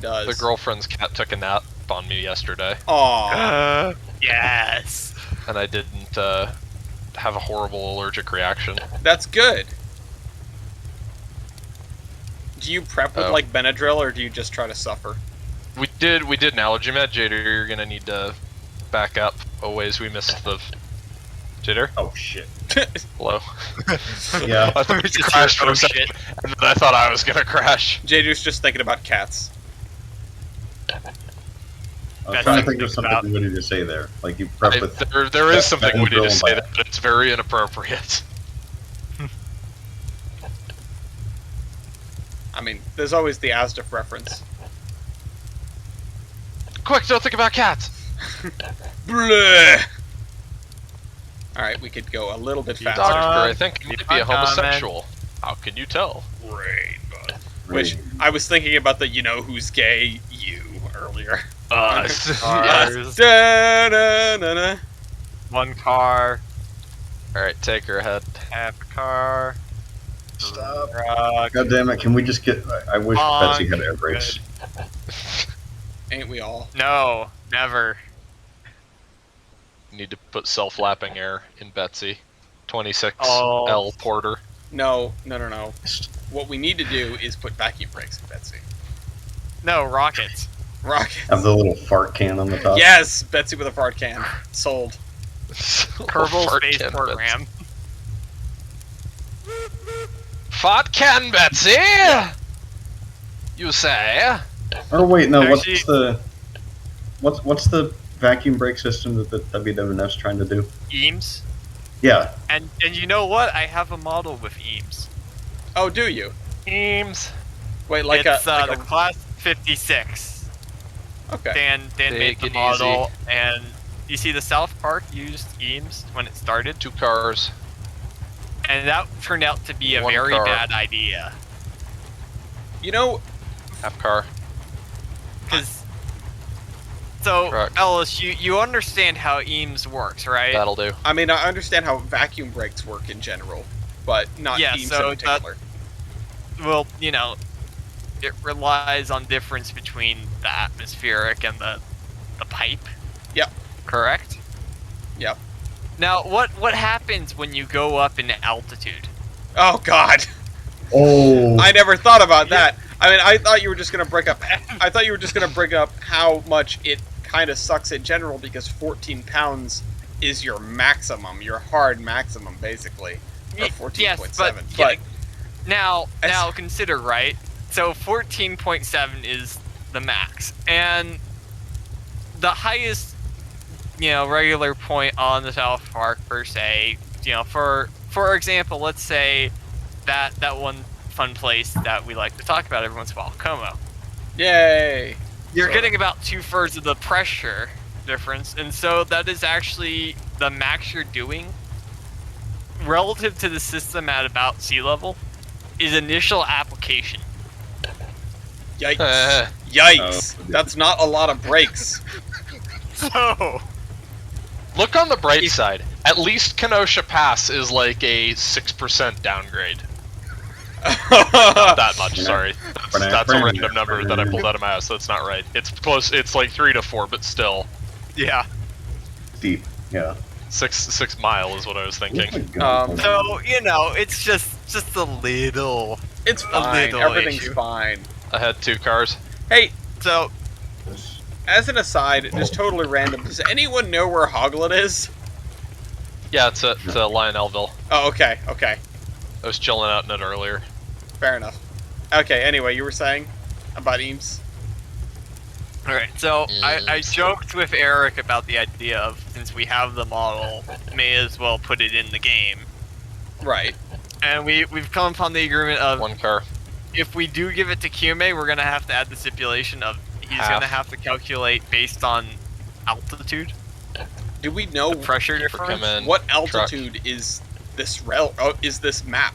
does. The girlfriend's cat took a nap on me yesterday. Aww. Yes. And I didn't have a horrible allergic reaction. That's good. Do you prep with like Benadryl, or do you just try to suffer? We did an allergy med. Jader, you're gonna need to back up a ways. We missed the... Jader? Oh shit. Hello? Yeah. I thought we just crashed for a second, and then I thought I was gonna crash. Jader's just thinking about cats. I was trying to think of something witty to say there. Like you prep with... There is something witty to say that, but it's very inappropriate. I mean, there's always the Asdif reference. Quick, don't think about cats! Bleh. Alright, we could go a little bit faster. Doctor, I think you might be a homosexual. How can you tell? Rainbow. Which, I was thinking about the you know who's gay, you, earlier. Us. Cars. Da-da-da-da. One car. Alright, take her ahead. Half a car. Stop. Truck. God damn it, can we just get... I wish Betsy had air brakes. Ain't we all? No, never. Need to put self-lapping air in Betsy. 26L Porter. No. What we need to do is put vacuum brakes in Betsy. No, rockets. Rockets. Have the little fart can on the top. Yes, Betsy with a fart can. Sold. Kerbal Space Program. Fart can, Betsy! You say? Or wait, no, Actually, what's the vacuum brake system that the WWF's trying to do? Eames. Yeah. And you know what? I have a model with Eames. Oh, do you? Eames. Wait, like it's a... the Class 56. Okay. Dan made Take the it model, and you see the South Park used Eames when it started? 2 cars. And that turned out to be a 1 very car. bad idea. You know, Half car. So, Truck. Ellis, you understand how Eames works, right? That'll do. I mean, I understand how vacuum brakes work in general, but not Eames in particular. Well, you know, it relies on difference between the atmospheric and the pipe. Yep. Correct? Yep. Now, what happens when you go up in altitude? Oh, God. Oh. I never thought about that. I mean, I thought you were just gonna bring up. I thought you were just gonna bring up how much it kind of sucks in general, because 14 pounds is your maximum, your hard maximum, basically. Or 14.7. Yes, but now consider, right? So 14.7 is the max, and the highest, regular point on the South Park per se. For example, let's say that one fun place that we like to talk about every once in a while, Como. Yay! You're getting about 2/3 of the pressure difference, and so that is actually the max you're doing relative to the system at about sea level is initial application. Yikes! Yikes! That's not a lot of brakes. So, Look on the bright side. At least Kenosha Pass is like a 6% downgrade. Not that much, sorry. That's a random number that I pulled out of my ass, so it's not right. It's close, it's like 3 to 4, but still. yeah. Deep, yeah. 6 mile is what I was thinking. So, it's just a little. It's fine. little Everything's issue. fine. I had 2 cars. Hey, So, as an aside, just totally random, does anyone know where Hoglet is? Yeah, it's at Lionelville. Oh, okay. I was chilling out in it earlier. Fair enough. Okay, anyway, you were saying about Eames? alright, so I joked with Eric about the idea of, since we have the model, may as well put it in the game. Right. And we've come upon the agreement of, 1 car. if we do give it to Kyume, we're going to have to add the stipulation of he's going to have to calculate based on altitude. Do we know Pressure Come difference? in. what altitude is this is this map?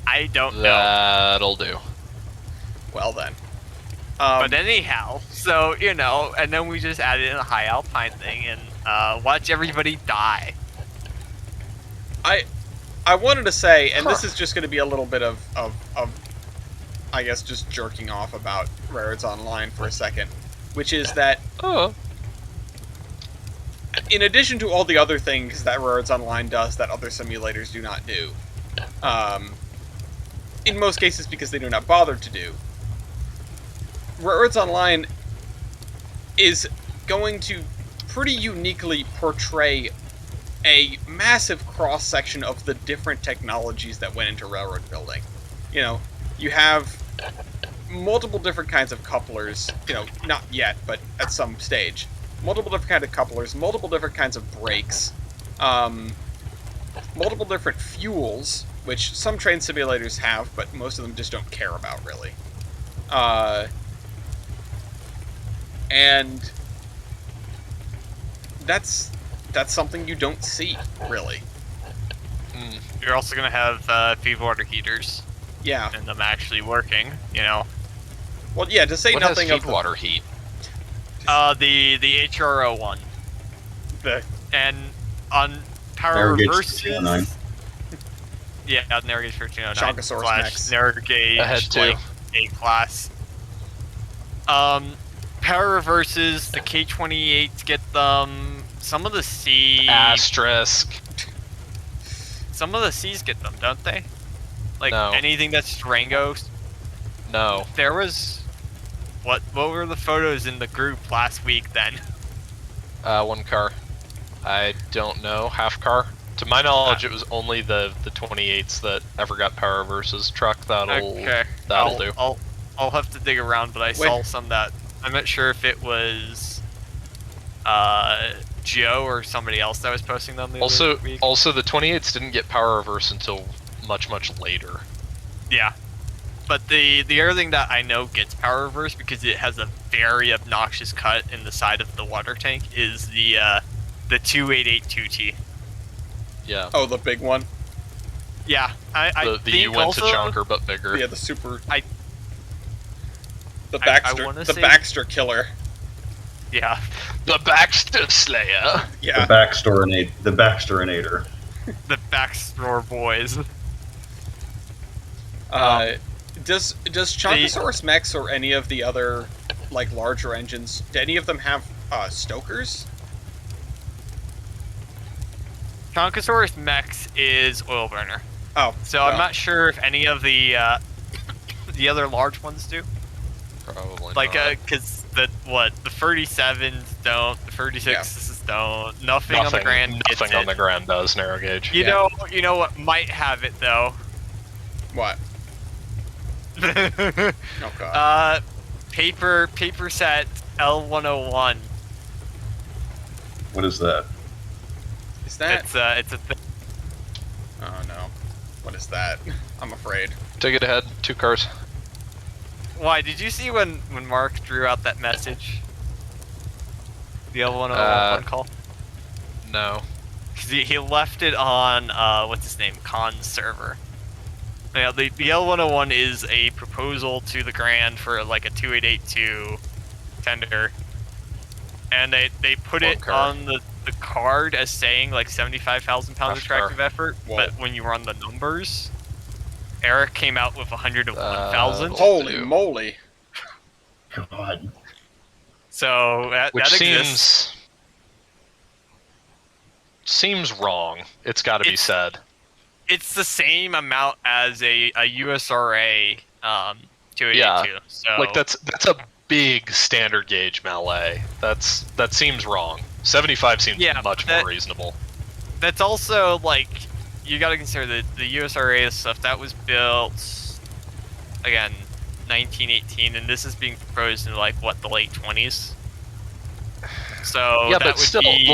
I don't know. That'll do. Well then. But anyhow, so, and then we just added in a high alpine thing and watch everybody die. I wanted to say, and this is just going to be a little bit of I guess, just jerking off about Railroads Online for a second, which is that Oh. in addition to all the other things that Railroads Online does that other simulators do not do, in most cases because they do not bother to do, Railroads Online is going to pretty uniquely portray a massive cross-section of the different technologies that went into railroad building. You know, you have multiple different kinds of couplers, you know, not yet, but at some stage. Multiple different kinds of couplers, multiple different kinds of brakes, multiple different fuels, which some train simulators have, but most of them just don't care about, really. And that's something you don't see, really. You're also gonna have feed water heaters. Yeah. And them actually working, you know. Well, yeah, to say What nothing has of feed water heat? The HRO one. the And on power Narrow gauge reverses. 1309. Yeah, narrow gauge 1309. Chonkosaurus slash next. narrow gauge, Ahead too. like A class. Power reverses, the K28s get them. Some of the C. Asterisk. Some of the C's get them, don't they? Like No. anything that's Durango. No. There was. What were the photos in the group last week then? One car. I don't know. Half car. To my knowledge, it was only the 28s that ever got power reverses. Truck that'll do. I'll have to dig around, but I saw some that I'm not sure if it was Joe or somebody else that was posting them the other week. Also, the 28s didn't get power reverse until much later. Yeah, but the other thing that I know gets power reverse because it has a very obnoxious cut in the side of the water tank is the 2882T. Yeah. Oh, the big one. Yeah, I The think U went also, to chonker, but bigger. Yeah, the super. I wanna The say- Baxter killer. Yeah, The Baxter Slayer. Yeah. The Baxterinator. the backstore boys. Does Chonkosaurus Mechs or any of the other like larger engines? Do any of them have stokers? Chonkosaurus Mechs is oil burner. Oh, So I'm not sure if any of the other large ones do. Probably Like, not. because the 37s don't, the 36s don't. Nothing on the Grand gets Nothing on it. the Grand does narrow gauge. You know what might have it though. What? Oh god. Paper set L101. What is that? Is that? It's a thing. Oh no. What is that? I'm afraid. Take it ahead. 2 cars. Why did you see when Mark drew out that message? The L101 call. No. 'Cause he left it on what's his name, Khan's server. Yeah, the L101 is a proposal to the Grand for like a 2882 tender, and they put One it car. on the card as saying like 75,000 pounds Rough attractive car. effort, Whoa. but when you run the numbers, Eric came out with 101,000. Holy do. moly! God. So that Which exists. seems wrong. It's got to be said. It's the same amount as a USRA 282. So Like that's a big standard gauge Mallet. That seems wrong. 75 seems much more reasonable. That's also like you got to consider the USRA stuff that was built again 1918, and this is being proposed in like what the late 20s. So Yeah, that but would still, be...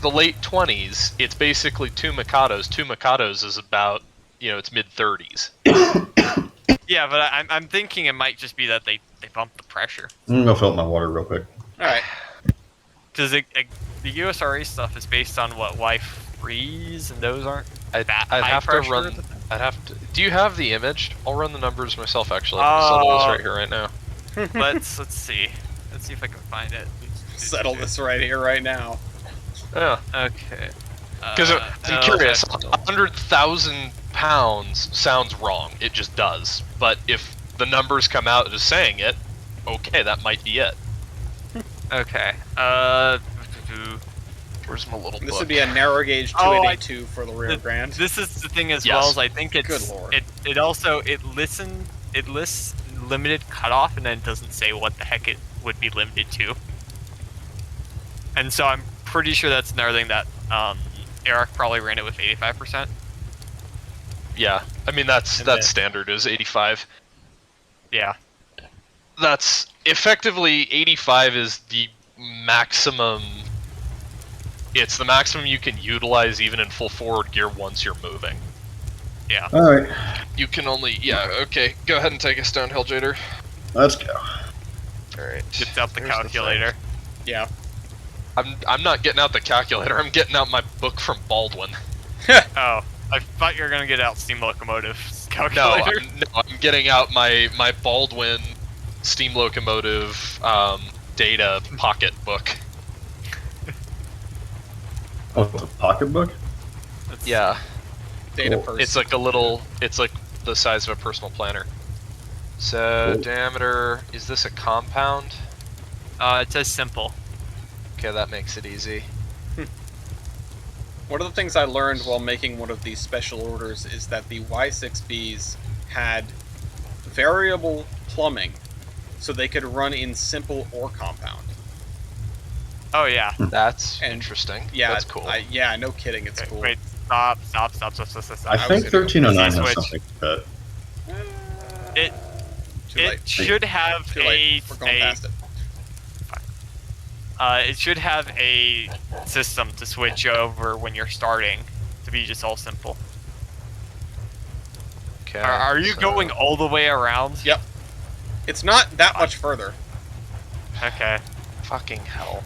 the late 20s. It's basically 2 Mikados. 2 Mikados is about it's mid 30s. Yeah, but I'm thinking it might just be that they bumped the pressure I'm gonna go fill up my water real quick. All right. because the USRA stuff is based on what Y3s, and those aren't. I'd high have to pressure run. at the time? I'd have to. Do you have the image? I'll run the numbers myself. Actually, I can settle this right here, right now. Let's see. Let's see if I can find it. Settle this right here, right now. Yeah, Okay. because I'm curious. that's- 100,000 pounds sounds wrong. It just does. But if the numbers come out just saying it, okay, that might be it. Okay. Where's my little This book? would be a narrow gauge 282 for the Rio Grande. This is the thing as Yes. well. Is I think it's Good lord. it lists limited cutoff and then doesn't say what the heck it would be limited to. And so I'm pretty sure that's another thing that Eric probably ran it with 85%. Yeah, I mean that's standard is 85. Yeah. That's effectively 85 is the maximum. It's the maximum you can utilize even in full forward gear once you're moving. Yeah. All right, You can only okay. Go ahead and take us downhill, Jader. let's go. All right. Gets out the Here's calculator. Yeah. I'm not getting out the calculator. I'm getting out my book from Baldwin. Oh, I thought you were gonna get out steam locomotive No, calculator. I'm getting out my Baldwin steam locomotive data pocket book. Oh, it's a pocketbook? Yeah, Data Cool. person. it's like a little. It's like the size of a personal planner. So Cool. diameter. Is this a compound? It says simple. Okay, that makes it easy. One of the things I learned while making one of these special orders is that the Y6Bs had variable plumbing, so they could run in simple or compound. Oh yeah. That's And- interesting. Yeah, that's cool. Yeah, no kidding, it's Wait, cool. wait, stop. I was think gonna- 1309 has Switch. something like that. It Too late. it should have Too late. We're going past it. it should have a system to switch over when you're starting to be just all simple. Okay. Are you so- going all the way around? Yep. It's not that much further. Okay. Fucking hell.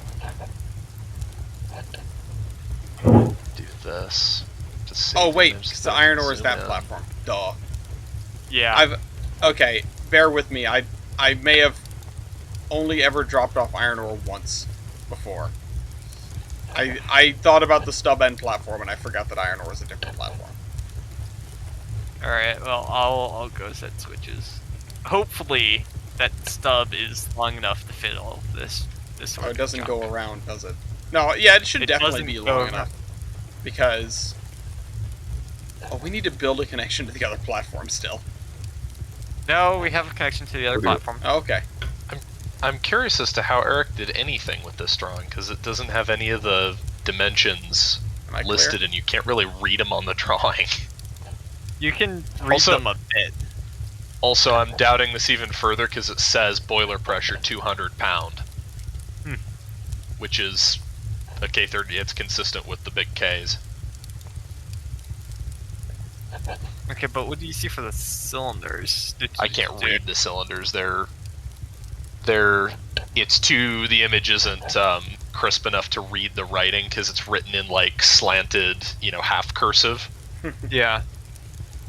Do this. To save Oh wait, image because so the I can iron ore is zoom that in. platform. Duh. Yeah. Okay, bear with me. I may have only ever dropped off iron ore once before. I thought about the stub end platform and I forgot that iron ore is a different platform. All right. Well, I'll go set switches. Hopefully that stub is long enough to fit all of this. This Oh, it doesn't junk. go around, does it? No, yeah, it should It definitely doesn't be go long around. enough. Because... Oh, we need to build a connection to the other platform still. No, we have a connection to the other We do. platform. Oh, okay. I'm curious as to how Eric did anything with this drawing, because it doesn't have any of the dimensions Am I listed, clear? and you can't really read them on the drawing. You can read Also- them a bit. Also, I'm doubting this even further because it says boiler pressure 200 pound, which is a K30. It's consistent with the big Ks. Okay, but what do you see for the cylinders? I can't read the cylinders. The image isn't crisp enough to read the writing because it's written in like slanted, half cursive, Yeah.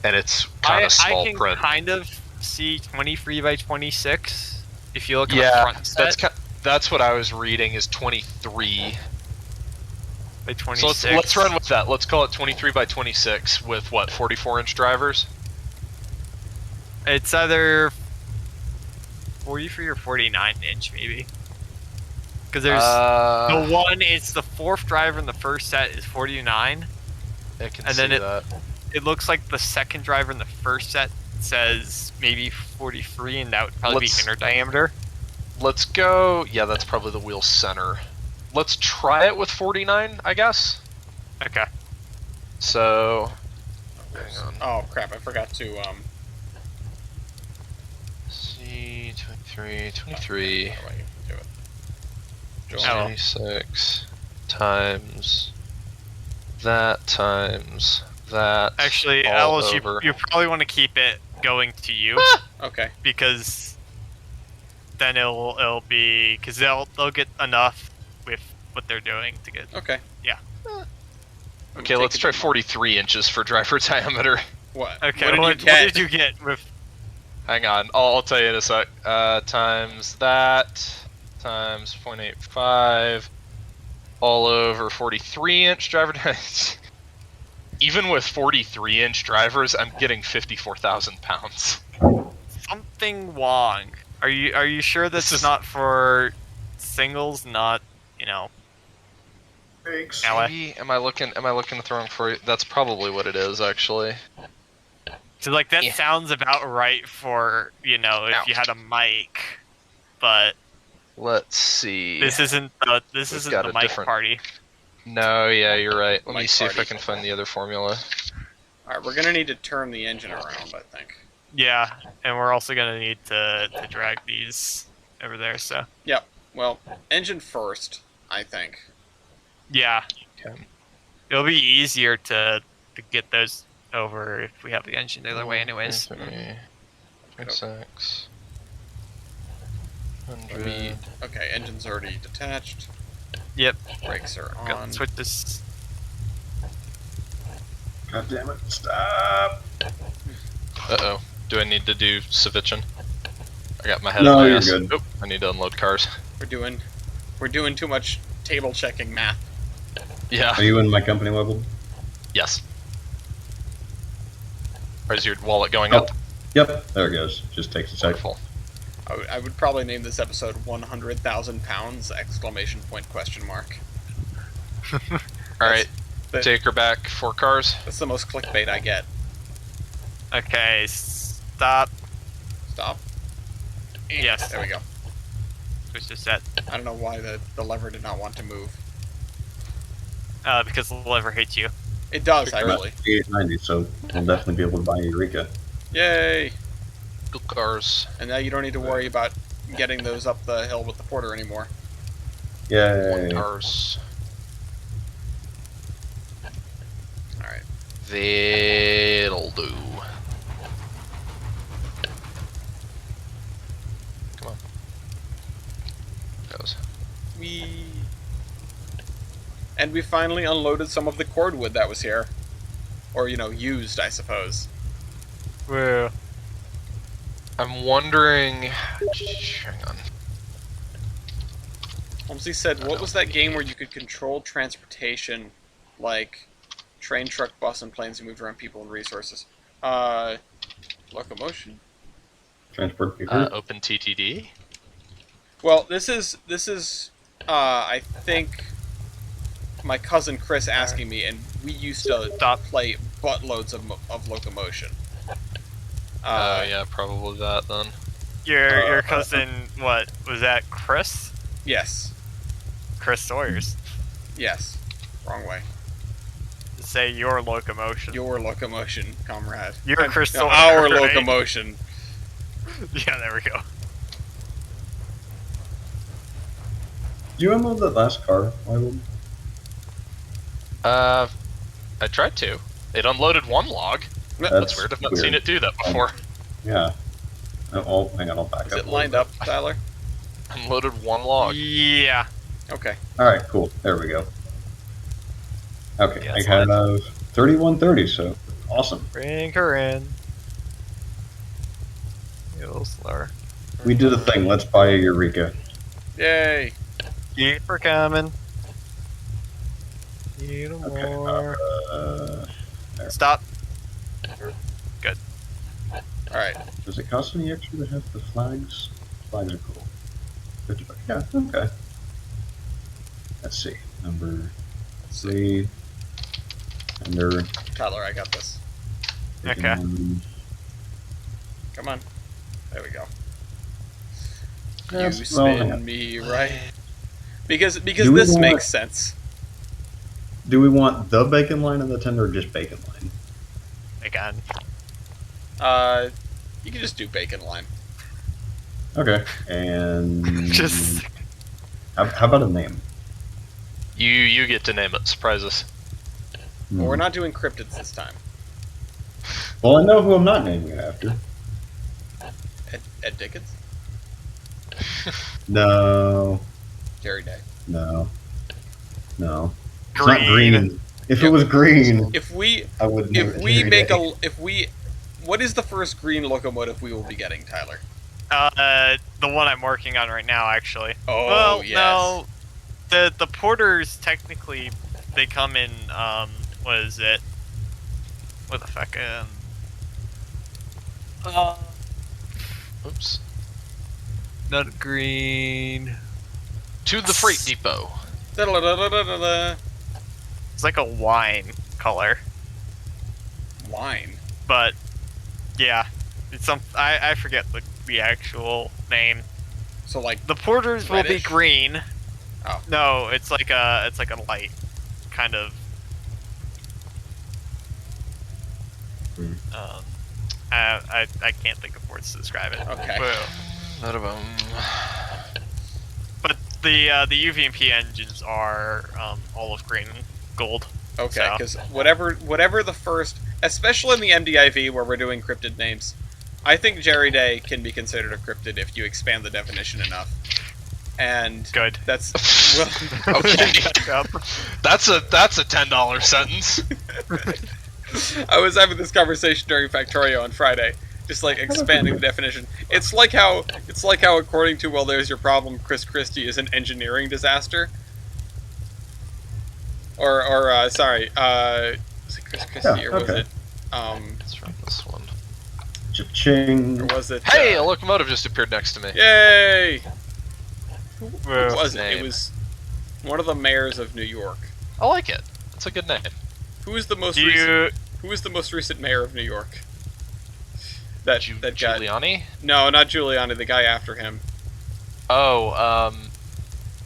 and it's kind of small I can print. kind of see 23 by 26 if you look at the Yeah, front set that's what I was reading is 23. by 26. So let's run with that. Let's call it 23 by 26 with what 44-inch drivers. It's either 43 or 49 inch maybe. Because there's the one. It's the fourth driver in the first set is 49. I can and see then it- that. It looks like the second driver in the first set says maybe 43, and that would probably Let's- be inner diameter. Let's go. Yeah, that's probably the wheel center. Let's try it with 49, I guess. Okay. So, hang on. Oh crap! I forgot to C 23 How do I do it? Join. Oh. 26 times that times that. Actually, all Alice, over. you probably want to keep it going to you Okay. because then it'll be because they'll get enough with what they're doing to get. Okay. Yeah. Okay, let's try 43 inches for driver diameter. What? Okay. What did you get? What did you get with? Hang on, I'll tell you in a sec. Times that times 0.85 all over 43-inch driver. Even with 43-inch drivers, I'm getting 54,000 pounds. something wrong. Are you sure This that's is- not for singles, not, you know? Brakes. Maybe am I looking at the wrong for you? That's probably what it is actually. So like that Yeah. sounds about right for, you know, if you Ouch. had a mic, but Let's see. this isn't the We've got the a mic different- party. No, yeah, you're right. Let me Mic see if I party. can find the other formula. Alright, we're gonna need to turn the engine around, I think. Yeah, and we're also gonna need to drag these over there. So Yep. Well, engine first, I think. yeah, Okay. it'll be easier to get those over if we have the engine the other way, anyways. 6. Let me. Okay, engine's already detached. Yep. Brakes are Go, on. switch this. God damn it! Stop. Uh-oh. Do I need to do Savichin? I got my head No, in my you're ass. good. Oop, I need to unload cars. We're doing too much table checking math. Yeah. Are you in my company level? Yes. Or is your wallet going Oh. up? Yep. There it goes. Just takes a sec. Wonderful. I would probably name this episode 100,000 pounds! Exclamation point question mark. Alright, that- take her back 4 cars. That's the most clickbait I get. Okay, stop. Stop. Yes. There we go. Switch this set. I don't know why the lever did not want to move. Because the lever hits you. It does, Sure. actually. 890, so we'll definitely be able to buy Eureka. Yay! 2 cars. And now you don't need to worry about getting those up the hill with the porter anymore. 1 Yay. cars. Alright. That'll do. Come on. Goes. And we finally unloaded some of the cordwood that was here. Or, used, I suppose. Whoa. I'm wondering. Hang on. Holmesy said, what was that game where you could control transportation, like train, truck, bus, and planes that moved around people and resources? Locomotion? Transport paper. Open TTD. Well, this is I think my cousin Chris asking me, and we used to play buttloads of locomotion. Yeah, probably that then. Your cousin, what was that? Chris? Yes. Chris Sawyers. Yes. Wrong way. Say your locomotion. Your locomotion, comrade. Your Chris No, Sawyer, our right? locomotion. Yeah, there we go. Do you unload that last car, Michael? I tried to. It unloaded 1 log. That's weird. I've not seen it do that before. Yeah. Oh, hang on, I'll back Is up. it lined up, Tyler? Unloaded 1 log. Yeah. Okay. Alright, cool. There we go. Okay, Yeah, I it's have 3130, so awesome. Bring her in. A little slower. We did a thing. Let's buy a Eureka. Yay! Keep her coming. Need Okay. more. There. Stop. Alright. Does it cost any extra to have the flags? Flags are cool. 50 bucks. Yeah, okay. Let's see. Number 3. Under. Tyler, I got this. Okay. Come on. There we go. Yes, You well, hang spin on. me right. Because Do we this want- makes sense. Do we want the bacon line on the tender or just bacon line? Again. You can just do bacon line. Okay. And Just. how about a name? You get to name it. Surprise us. Hmm. Well, we're not doing cryptids this time. Well, I know who I'm not naming it after. Ed Dickens? No. Gary Day. No. No. It's Green. not green. If it was green, If we I would name if it we Harry make Day. what is the first green locomotive we will be getting, Tyler? The one I'm working on right now, actually. Oh, well, yes. no. The porters technically they come in. What is it? What the fuck? Oops. Not green. To the freight depot. Da-da-da-da-da-da. It's like a wine color, Wine. but yeah, it's some. I forget the actual name. So like The porters will be reddish? green. Oh. No, it's like a light kind of. Hmm. I can't think of words to describe it. Okay. Whoa. But the UVMP engines are olive green and gold. Okay, So. because whatever the first, especially in the MDIV where we're doing cryptid names, I think Jerry Day can be considered a cryptid if you expand the definition enough. And Good. that's Okay. That's a $10 sentence. I was having this conversation during Factorio on Friday, just like expanding the definition. It's like how according to Well There's Your Problem, Chris Christie is an engineering disaster. Or sorry, was it Chris Christie or was okay. it It's from this one. Cha-ching. or was it Hey, a locomotive just appeared next to me. Yay! Who Whoa. was it? Name. It was one of the mayors of New York. I like it. It's a good name. Who is the most Do recent? you? Who is the most recent mayor of New York? That guy. Giuliani? No, not Giuliani. The guy after him. Oh,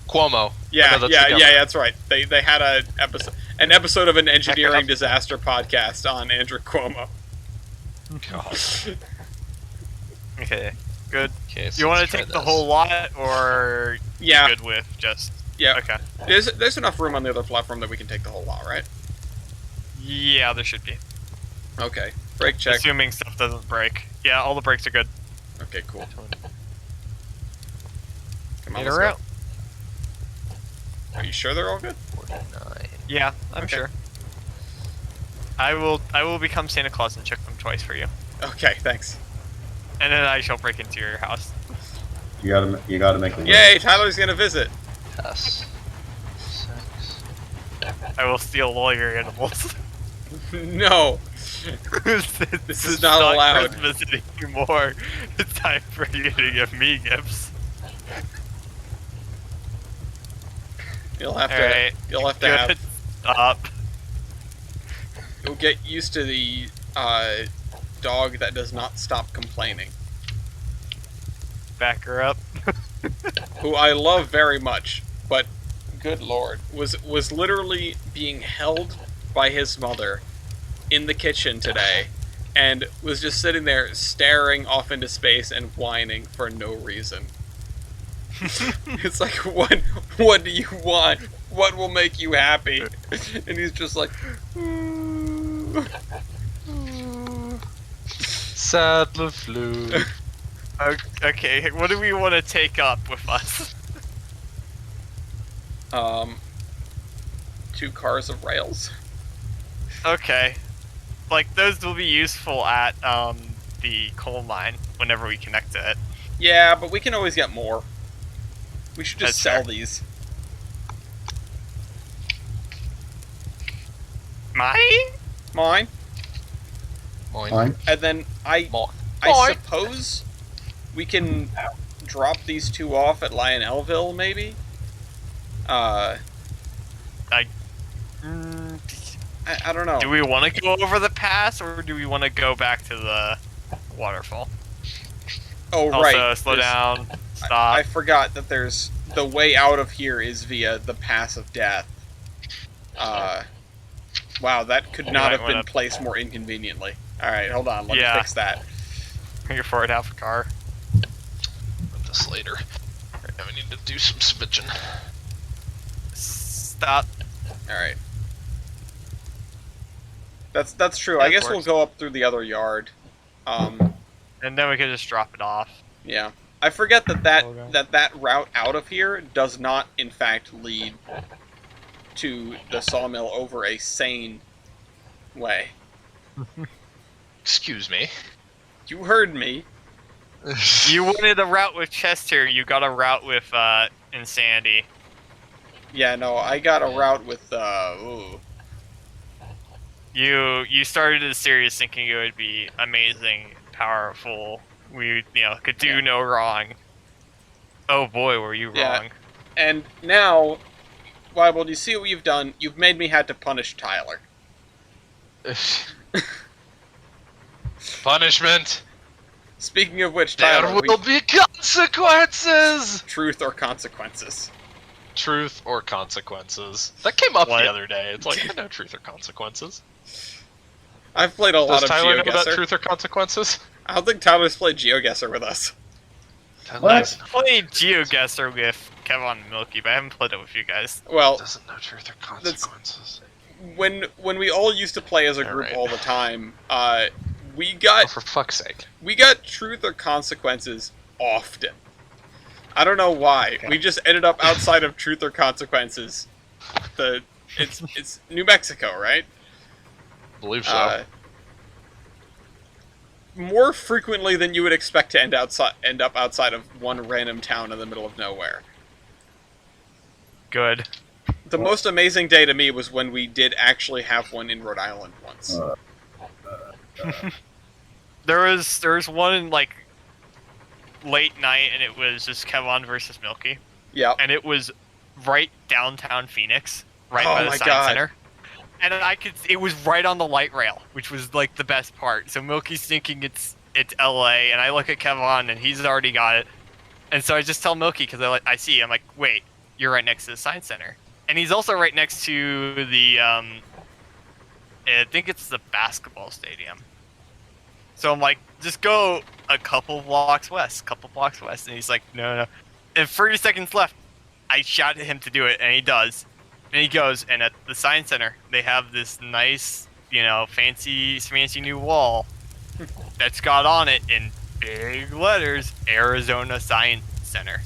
Cuomo. Yeah, I know that's yeah, the yeah. governor. That's right. They had an episode of an engineering disaster podcast on Andrew Cuomo. God. Okay. Good. Okay, so You want let's to try take the this. whole lot, or Yeah, good with just? yeah. Okay. There's enough room on the other platform that we can take the whole lot, right? Yeah, there should be. Okay. Brake check. Assuming stuff doesn't break. Yeah, all the brakes are good. Okay, cool. Come on, Get let's her go. out. Are you sure they're all good? 49. Yeah, I'm Okay. sure. I will become Santa Claus and check them twice for you, Okay, thanks. and then I shall break into your house. You gotta make a Yay, Tyler's gonna visit. S. 6. I will steal all your animals. No. this is not allowed. Christmas anymore. It's time for you to give me gifts. You'll have to. Alright. You'll have to Good. have. Stop. You'll get used to the dog that does not stop complaining. Back her up. Who I love very much, but good lord, was literally being held by his mother in the kitchen today, and was just sitting there staring off into space and whining for no reason. It's like, what do you want? What will make you happy? And he's just like, Sadler flu. Okay, what do we want to take up with us? 2 cars of rails. Okay. Like, those will be useful at the coal mine whenever we connect to it. Yeah, but we can always get more. We should just That's sell fair. these. Mine? Mine. Fine. And then I Mine. suppose we can drop these 2 off at Lionelville, maybe? I don't know. Do we want to go over the pass, or do we want to go back to the waterfall? Oh, Also, right. slow There's- down, stop. I forgot that there's... The way out of here is via the Pass of Death. Wow, that could not might have been wanna- placed more inconveniently. Alright, hold on. Let me Yeah. fix that. Bring it forward half a car. Put this later. Right now we need to do some switching. Stop. Alright. That's true. I That guess we'll works. go up through the other yard. And then we can just drop it off. Yeah. I forget that Okay. that route out of here does not, in fact, lead to the sawmill over a sane way. Excuse me. You heard me. You wanted a route with Chester, you got a route with Insanity. Yeah, no, I got a route with, ooh. You started the series thinking it would be amazing, powerful We, could do no wrong. Oh boy, were you Yeah. wrong. And now, Bible, do you see what you've done? You've made me had to punish Tyler. Punishment. Speaking of which, There Tyler, will be consequences. truth or consequences? Truth or consequences. That came up What? the other day. It's like, I know truth or consequences. I've played a lot Does of Tyler know about GeoGuessr. truth or consequences? I don't think Tyler's played GeoGuessr with us. What? I played GeoGuessr with Kevin and Milky, but I haven't played it with you guys. Well, Doesn't know truth or consequences. when we all used to play as a group Alright. all the time, we Oh, got for fuck's sake. truth or consequences often. I don't know why. Okay. We just ended up outside of truth or consequences. It's New Mexico, right? Believe so. More frequently than you would expect to end up outside of one random town in the middle of nowhere. Good. The most amazing day to me was when we did actually have one in Rhode Island once. There was one in like late night, and it was just Kevin versus Milky, Yeah. and it was right downtown Phoenix, right Oh by the my Science God. Center. And it was right on the light rail, which was like the best part. So Milky's thinking it's LA, and I look at Kevin, and he's already got it. And so I just tell Milky, because I see, I'm like, wait, you're right next to the Science Center. And he's also right next to the, I think it's the basketball stadium. So I'm like, just go a couple blocks west. And he's like, no. And 30 seconds left. I shout at him to do it, and he does. And he goes, and at the Science Center, they have this nice, fancy new wall that's got on it in big letters, Arizona Science Center.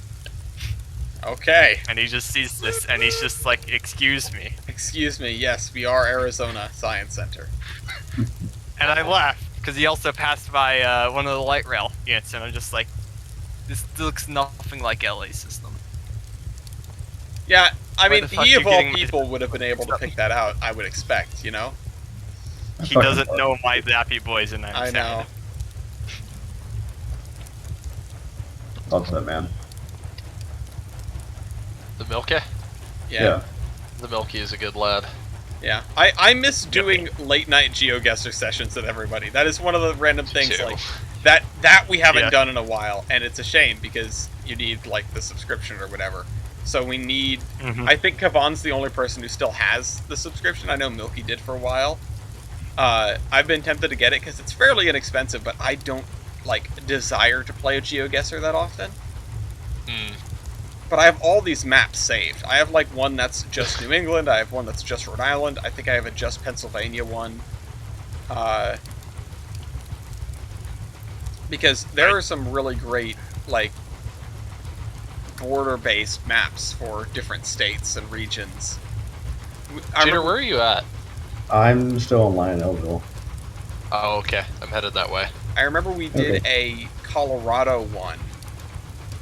Okay. And he just sees this, and he's just like, excuse me. Excuse me. Yes, we are Arizona Science Center. And I laugh, because he also passed by one of the light rail units, and I'm just like, this looks nothing like LA's system. Yeah, I Where mean, the fuck he you of all getting these- people would have been able to pick that out, I would expect, He doesn't uh, know my Zappy Boys, and I'm I sad. know. Love that, man. The Milky? Yeah. The Milky is a good lad. Yeah. I miss doing late night GeoGuessr sessions with everybody. That is one of the random things, too. like, that we haven't Yeah. done in a while, and it's a shame, because you need, like, the subscription or whatever. So we need... Mhm. I think Kavan's the only person who still has the subscription. I know Milky did for a while. I've been tempted to get it because it's fairly inexpensive, but I don't, like, desire to play a GeoGuessr that often. Hmm. But I have all these maps saved. I have, like, one that's just New England. I have one that's just Rhode Island. I think I have a just Pennsylvania one. Because there are some really great, like, border-based maps for different states and regions. Jeter, where are you at? I'm still online in Elville. Oh, okay. I'm headed that way. I remember we did a Colorado one,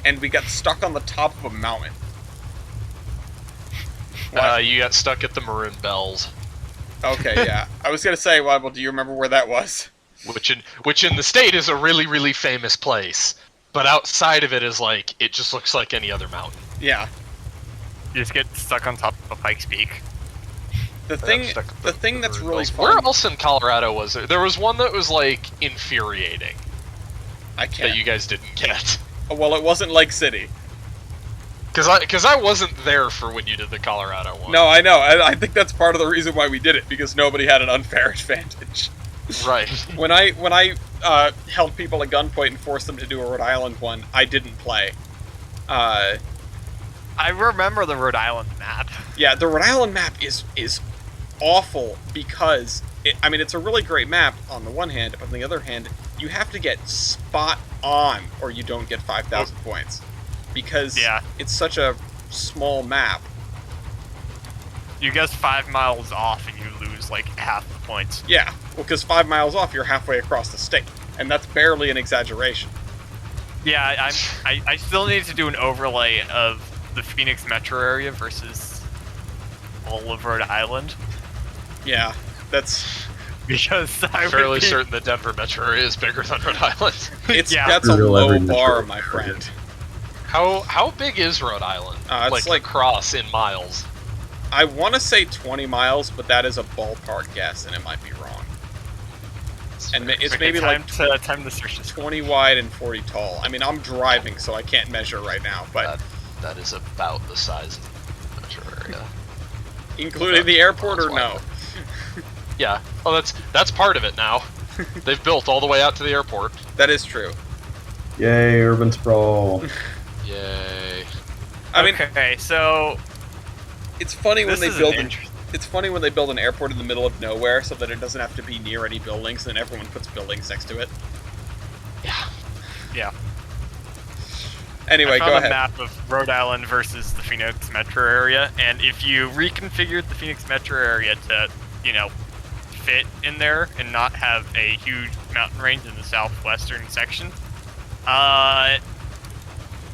and we got stuck on the top of a mountain. You got stuck at the Maroon Bells, Okay, yeah. I was gonna say, well, do you remember where that was? which in the state is a really, really famous place. But outside of it is like, it just looks like any other mountain. Yeah. You just get stuck on top of Pikes Peak. The thing that's really Where fun. else in Colorado was there? There was one that was like infuriating I that can't. you guys didn't get. Well, it wasn't Lake City. Because I wasn't there for when you did the Colorado one. No, I know. I think that's part of the reason why we did it, because nobody had an unfair advantage. Right. When I held people at gunpoint and forced them to do a Rhode Island one, I didn't play. I remember the Rhode Island map. Yeah, the Rhode Island map is awful because it's a really great map on the one hand, but on the other hand, you have to get spot on or you don't get 5,000 points because it's such a small map. You guess 5 miles off and you lose like half the points. Yeah, well, because 5 miles off, you're halfway across the state, and that's barely an exaggeration. Yeah, I still need to do an overlay of the Phoenix metro area versus all of Rhode Island. Yeah, that's Because I Fairly would be, certain the Denver metro area is bigger than Rhode Island. Yeah. That's a Real low every bar, metro my area. friend. How big is Rhode Island? It's like across in miles. I want to say 20 miles, but that is a ballpark guess, and it might be wrong. And it's Okay, maybe time like to search this. 20 wide and 40 tall. I mean, I'm driving, so I can't measure right now, but That is about the size of the metro area. including the airport or no? Yeah. Oh, that's part of it now. They've built all the way out to the airport. That is true. Yay, urban sprawl. Yay. I mean, okay, so it's funny when this they is build an an, it's funny when they build an airport in the middle of nowhere so that it doesn't have to be near any buildings, and then everyone puts buildings next to it. Yeah. Anyway, I found go a ahead. map of Rhode Island versus the Phoenix metro area, and if you reconfigured the Phoenix metro area to, fit in there and not have a huge mountain range in the southwestern section,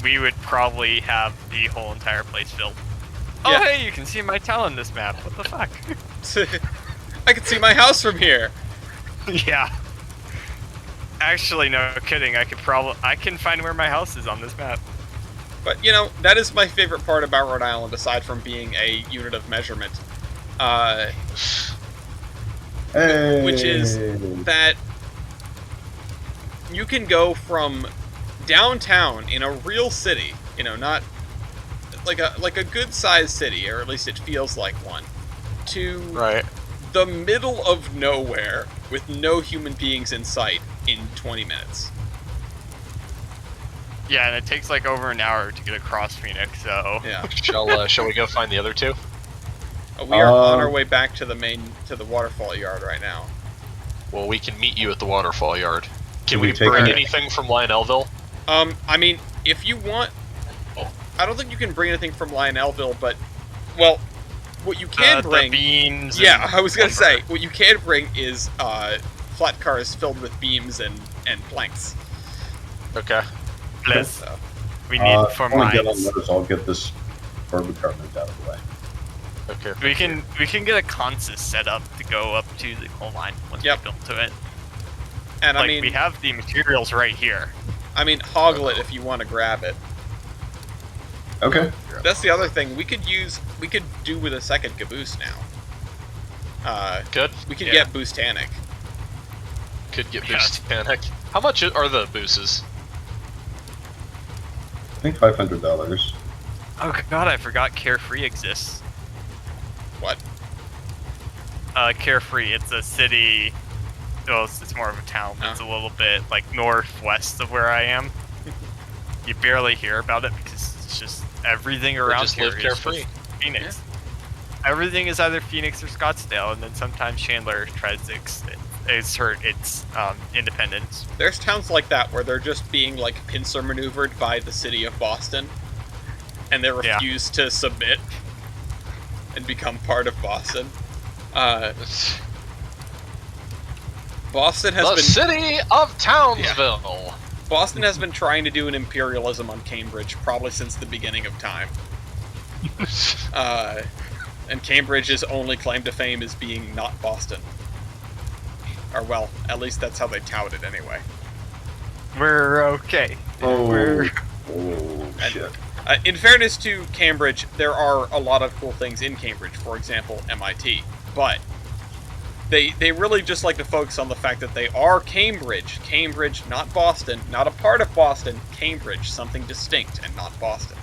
we would probably have the whole entire place filled. Yeah. Oh, hey, you can see my town on this map. What the fuck? I can see my house from here. Yeah. Actually, no kidding. I can find where my house is on this map. But, that is my favorite part about Rhode Island, aside from being a unit of measurement. Hey. Which is that you can go from downtown in a real city, not like a good-sized city, or at least it feels like one, to Right. the middle of nowhere with no human beings in sight in 20 minutes. Yeah, and it takes like over an hour to get across Phoenix, so... Yeah. Shall we go find the other two? We are on our way back to the waterfall yard right now. Well, we can meet you at the waterfall yard. Can Can we we take bring it? anything from Lionelville? I mean, if you want... I don't think you can bring anything from Lionelville, but... Well, what you can bring... The beams... Yeah, and I was gonna lumber. say, what you can bring is, flat cars filled with beams and planks. Okay. Plus, So, we need for I want to get on mines. those. I'll get this urban carpet out of the way. Okay. We can get a consist set up to go up to the coal mine once Yep. we build to it. and Like, I mean, we have the materials right here. hoggle it if you want to grab it. Okay. That's the other thing. We could do with a second caboose now. Good. We could Yeah. get Boostanic. Could get Yeah. boost panic. How much are the booses? I think $500. Oh god, I forgot Carefree exists. What? Carefree, it's a city... Well, it's more of a town, but it's a little bit, like, northwest of where I am. You barely hear about it because it's just everything around just here live is carefree. just Phoenix. Everything is either Phoenix or Scottsdale, and then sometimes Chandler tries to assert its independence. There's towns like that where they're just being like pincer maneuvered by the city of Boston, and they Yeah. refuse to submit and become part of Boston. Boston has The been city of Townsville. Boston has been trying to do an imperialism on Cambridge probably since the beginning of time. And Cambridge's only claim to fame is being not Boston. Or well, at least that's how they tout it anyway. We're okay. Oh. We're... Oh, shit. In fairness to Cambridge, there are a lot of cool things in Cambridge, for example, MIT. But they really just like to focus on the fact that they are Cambridge. Cambridge, not Boston, not a part of Boston. Cambridge, something distinct and not Boston.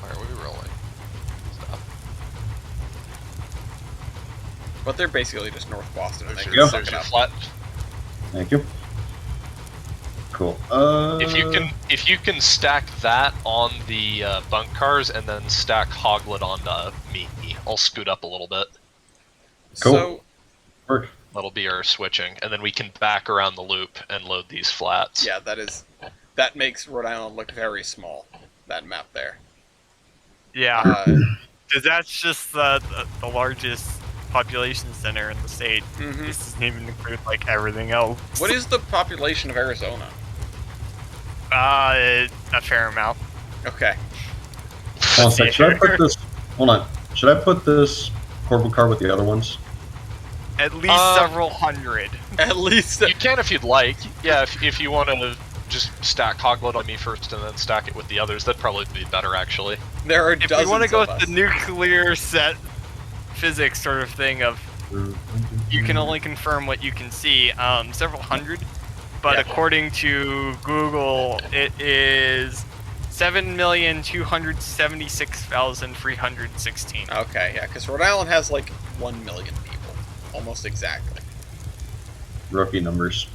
Why are we rolling? Stop. But they're basically just North Boston, and they There's can your, suck there's it your up. flat. Thank you. Cool. If you can stack that on the bunk cars and then stack Hoglet onto me, I'll scoot up a little bit. Cool. So, Work. That'll be our switching, and then we can back around the loop and load these flats. yeah, that makes Rhode Island look very small, that map there. Yeah, because that's just the largest population center in the state. Mhm. This doesn't even include like everything else. What is the population of Arizona? A fair amount. Okay. Hold on a sec. Should I put this? Hold on. Should I put this corporate car with the other ones? At least several hundred. At least You can if you'd like. Yeah, if you want to just stack Hoglet on me first and then stack it with the others, that'd probably be better, actually. there are If dozens we want to go of with us. the nuclear set physics sort of thing of you can only confirm what you can see, several hundred, but Yeah. according to Google, it is 7,276,316. Okay, yeah, because Rhode Island has like 1 million people, almost exactly. Rookie numbers.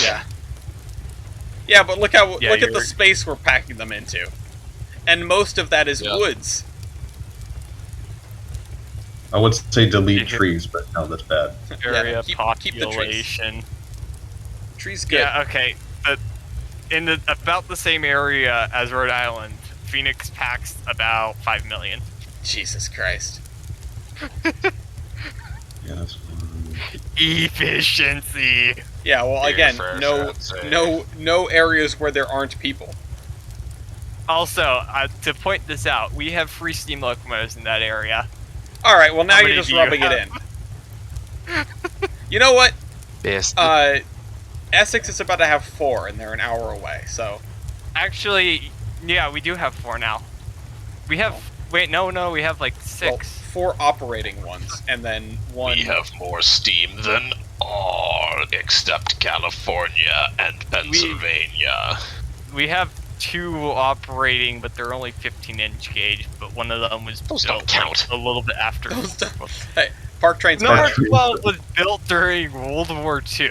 Yeah. Yeah, but look at the you're- space we're packing them into, and most of that is Yeah. woods. I would say delete Yeah. trees, but no, that's bad. Area keep the trees. population. Trees good. Yeah, okay. But in about the same area as Rhode Island, Phoenix packs about 5 million. Jesus Christ. Yeah, that's Efficiency. Yeah, well, Here again, first, no, I'd say. no areas where there aren't people. Also, to point this out, we have free steam locomotives in that area. All right, well now How you're many just do you rubbing it in. You know what? Best. Essex is about to have 4, and they're an hour away. So Actually, yeah, we do have 4 now. We have. Wait, no, we have like 6. well, 4 operating ones, and then 1. We have more steam than all except California and Pennsylvania. We have 2 operating, but they're only 15-inch gauge. But one of them was Those built don't count. like, a little bit after. Those don't- Hey, Park Train's Number better. 12 was built during World War II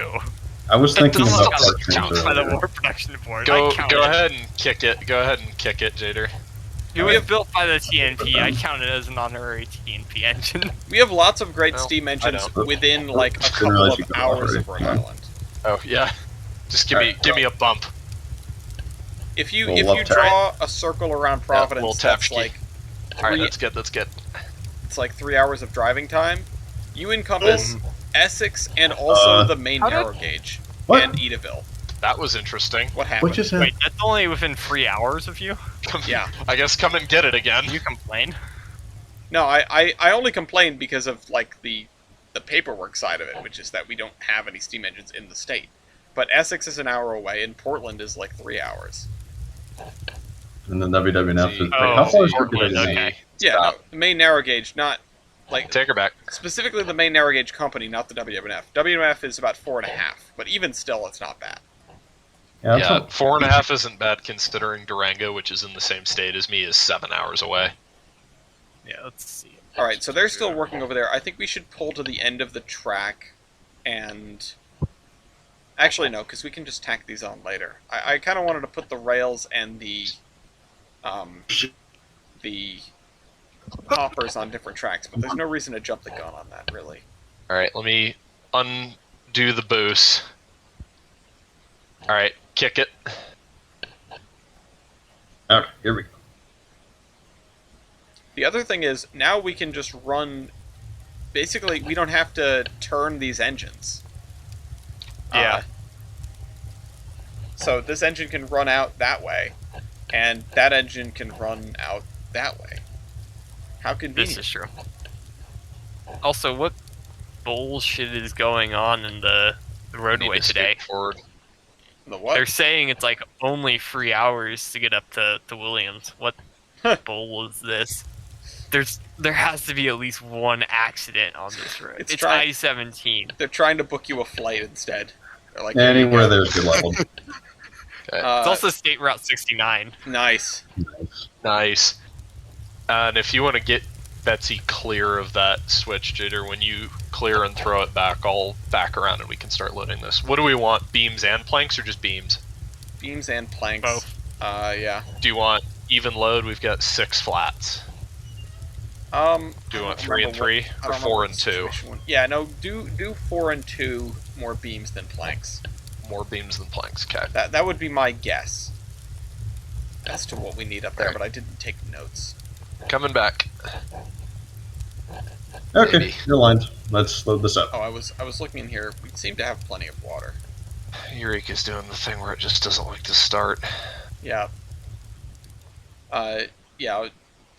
I was thinking doesn't about count. park trains by the earlier. War Production Board. Go I counted. ahead and kick it. Go ahead and kick it, Jader. It was built by the TNP. I counted it as an honorary TNP engine. We have lots of great Well, steam I engines know. within like a Didn't couple realize of you could hours operate. of Rhode Island. Oh yeah. Just give Alright, me a bump. If you Well, left draw a circle around Providence, little that's tapski. like All right, three- that's good. That's good. it's like 3 hours of driving time. You encompass Essex and also the main how did- narrow gauge What? and Edaville. That was interesting. What happened? What just Wait, happened? that's only within 3 hours of you? Yeah. I guess come and get it again. You complain? No, I only complained because of like the paperwork side of it, which is that we don't have any steam engines in the state. But Essex is an hour away, and Portland is like 3 hours. And then WWF is. Oh, How far is Portland, WWF? okay. Yeah, no, Stop. the main narrow gauge, not like Take her back. specifically the main narrow gauge company, not the WMF. WMF is about 4.5, but even still, it's not bad. Yeah, Yeah, that's 4.5 isn't bad considering Durango, which is in the same state as me, is 7 hours away. Yeah, let's see. All right, so they're still working over there. I think we should pull to the end of the track, and actually no, because we can just tack these on later. I kind of wanted to put the rails and the hoppers on different tracks, but there's no reason to jump the gun on that, really. Alright, let me undo the boost. Alright, kick it. Okay, here we go. The other thing is, now we can just run... Basically, we don't have to turn these engines. Yeah. So this engine can run out that way, and that engine can run out that way. How This convenient. is true. Also, what bullshit is going on in the roadway Need to today? skip forward. The what? They're saying it's like only 3 hours to get up to Williams. What bull is this? There has to be at least one accident on this road. It's It's trying- I-17. They're trying to book you a flight instead. They're like, Anywhere there you there's good level. Okay. go. It's also State Route 69. Nice. Nice. Nice. And if you want to get Betsy clear of that switch jitter, when you clear and throw it back, I'll back around and we can start loading this. What do we want? Beams and planks or just beams? Beams and planks. Both. Yeah. Do you want even load? We've got 6 flats. Do I you don't want 3 and remember 3 what- I or don't 4 remember and what 2? situation one- Yeah, no, do 4 and 2 more beams than planks. More beams than planks. Okay. That would be my guess as to what we need up there, Alright. but I didn't take notes. Coming back. Okay, Maybe. you're lined. Let's load this up. Oh, I was looking in here. We seem to have plenty of water. Eureka's doing the thing where it just doesn't like to start. Yeah. Yeah.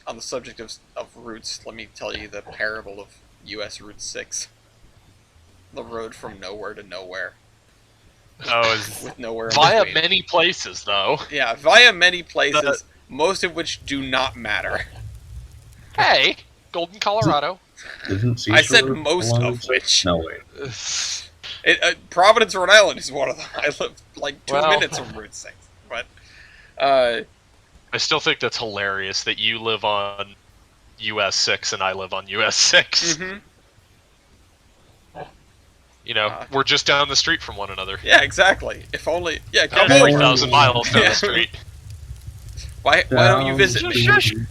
On the subject of routes, let me tell you the parable of U.S. Route 6. the road from nowhere to nowhere Oh, with nowhere in Via between. many places, though. Yeah, via many places, most of which do not matter. Hey, Golden, Colorado. Isn't I said Seashore most along of this? which. No, wait. Providence, Rhode Island is one of them. I live like 2 Well. minutes from Route 6. But, I still think that's hilarious that you live on US 6 and I live on US 6. mhm. You know, we're just down the street from one another. Yeah, exactly. If only. Yeah, come About over. 3,000 miles down Yeah. the street. Why don't you visit me?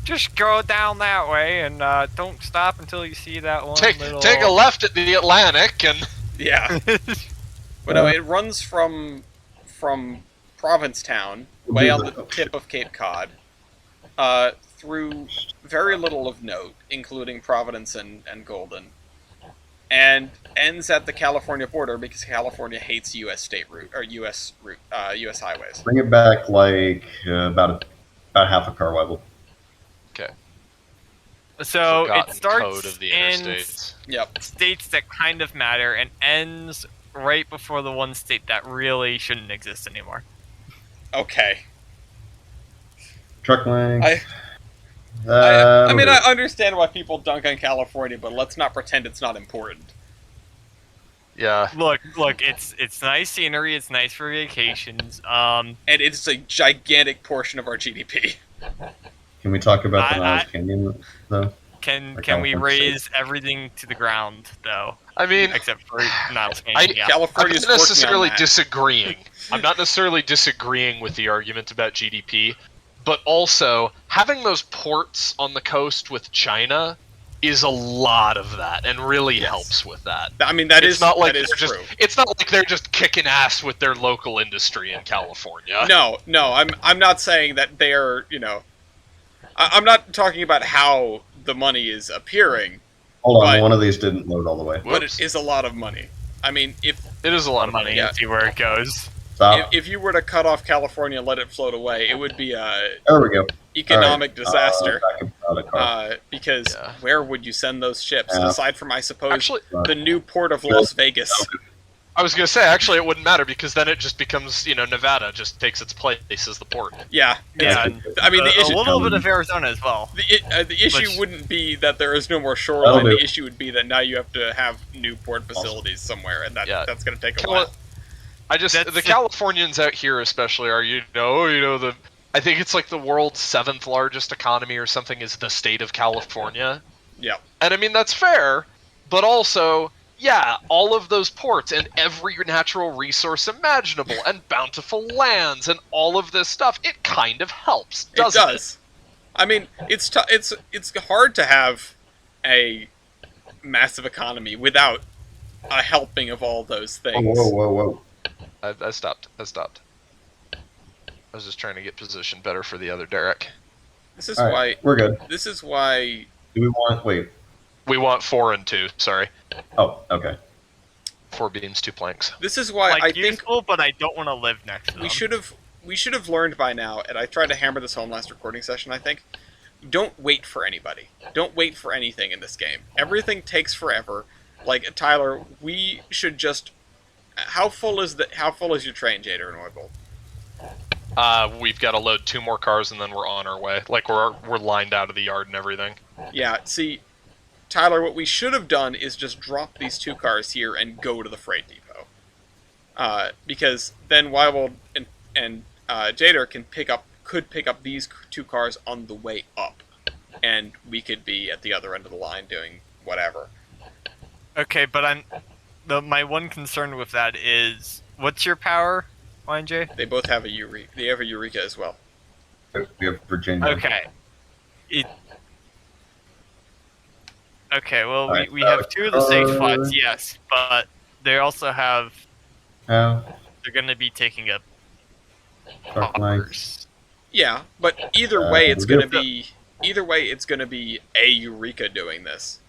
just go down that way and don't stop until you see that one Take little... a left at the Atlantic and Yeah. But no, it runs from Provincetown, way on the tip of Cape Cod, through very little of note, including Providence and Golden, and ends at the California border because California hates U.S. state route or U.S. highways. Bring it back like about half a car level. okay. So it Forgotten starts code of the in interstates. Yep. states that kind of matter and ends right before the one state that really shouldn't exist anymore. Okay. Truck length. I mean, I understand why people dunk on California, but let's not pretend it's not important. Yeah. Look, it's nice scenery, it's nice for vacations. And it's a gigantic portion of our GDP. Can we talk about the I- Niles Canyon, though? Can Or we California raise everything to the ground though? I mean, Except for Niles Canyon. Yeah. I'm California's not necessarily working on that. disagreeing. I'm not necessarily disagreeing with the argument about GDP, but also having those ports on the coast with China is a lot of that, and really helps with that. I mean, that It's is not like that is they're true. just. It's not like they're just kicking ass with their local industry in California. No, I'm not saying that they're, I'm not talking about how the money is appearing, Hold on, But- one of these didn't load all the way. but Whoops. it is a lot of money. I mean, if It is a lot of money. Yeah. See where it goes. Stop. if you were to cut off California and let it float away, it would be a There we go. economic All right, disaster. back about a car. Because Yeah. where would you send those ships Yeah. aside from, I suppose, Actually, the new port of Las Vegas? I was gonna say actually it wouldn't matter because then it just becomes Nevada just takes its place as the port. Yeah, Yeah, it's- I mean, the a issue, little bit of Arizona as well. the issue Which- wouldn't be that there is no more shoreline. That'll do. The issue would be that now you have to have new port facilities somewhere, and Yeah. that's going to take a Cali- while. That's the it. Californians out here especially are the I think it's like the world's 7th largest economy or something is the state of California. Yeah, And I mean that's fair, but also yeah, all of those ports and every natural resource imaginable and bountiful lands and all of this stuff, it kind of helps, doesn't it does. I mean, it's hard to have a massive economy without a helping of all those things. Whoa. I stopped. I was just trying to get positioned better for the other Derek. This is All why. right, we're good. This is why. Do we want? Wait. We want 4 and 2, sorry. Oh, okay. 4 beams, 2 planks. This is why Like I think useful, but I don't want to live next to them. we should have learned by now, and I tried to hammer this home last recording session, I think. Don't wait for anybody. Don't wait for anything in this game. Everything takes forever. Like, Tyler, we should just... How full is your train, Jader and Oibold? We've got to load 2 more cars and then we're on our way. Like, we're lined out of the yard and everything. Yeah, see, Tyler, what we should have done is just drop these 2 cars here and go to the freight depot. Because then Wywold and Jader could pick up these 2 cars on the way up. And we could be at the other end of the line doing whatever. Okay, but my one concern with that is, what's your power, YJ? They both have a Eureka. They have a Eureka as well. We have Virginia. Okay. Okay, well, Alright, we have 2 of the safe spots, uh, yes, but they also have... How? They're going to be taking up Truck length. hoppers. Yeah, but either way, it's gonna we'll be a Eureka doing this.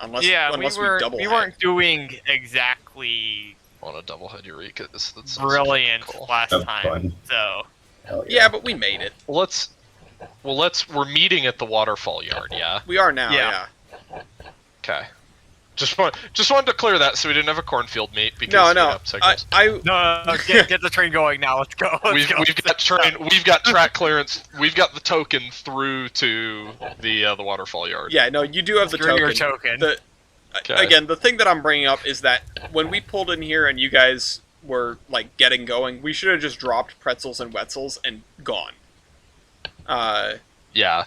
Unless we double head. weren't doing exactly On a double head Eureka. That's brilliant cool. last That's time, fun. so... Hell Yeah, but we made it. We're meeting at the waterfall yard, yeah? We are now. Yeah. Yeah. Okay. Just wanted to clear that so we didn't have a cornfield meet because No, we no. have signals. No, get the train going now. Let's go. We've got track clearance. We've got the token through to the waterfall yard. Yeah, no, you do have the Screw token. your token. Okay. Again, the thing that I'm bringing up is that when we pulled in here and you guys were like getting going, we should have just dropped pretzels and Wetzels and gone. Yeah.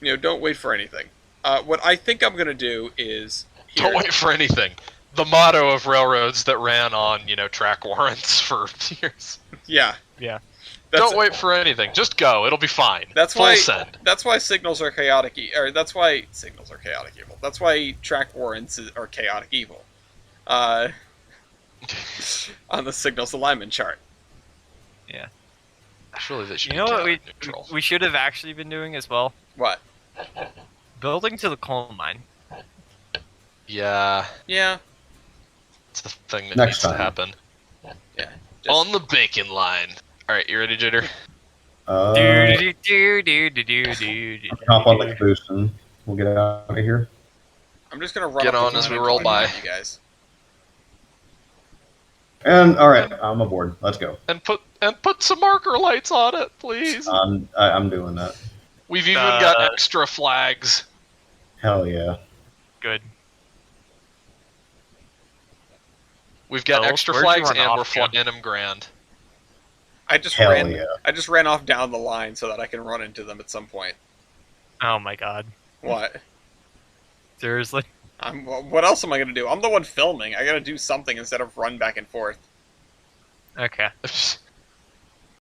Don't wait for anything. What I think I'm gonna do is Don't wait for anything. The motto of railroads that ran on, track warrants for years. Yeah. Yeah. Don't wait for anything. Just go. It'll be fine. That's Full why. send. That's why signals are chaotic. Or that's why signals are chaotic evil. That's why track warrants are chaotic evil. On the signals alignment chart. Yeah. Surely that should You know be what neutral. we should have actually been doing as well? What? Building to the coal mine. Yeah. Yeah. It's the thing that Next needs to time. happen. Yeah. On the bacon line. Alright, you ready, Jitter? Hop on the caboose and we'll get out of here. I'm just gonna run. Get up on the as we line roll and by. join You guys. And all right, I'm aboard. Let's go. And put some marker lights on it, please. I'm doing that. We've even got extra flags. Hell yeah. Good. We've got Oh, extra where'd you flags run and off we're to? flying them grand. I just Hell ran. yeah. I just ran off down the line so that I can run into them at some point. Oh my god. What? Seriously? What else am I gonna do? I'm the one filming. I gotta do something instead of run back and forth. Okay.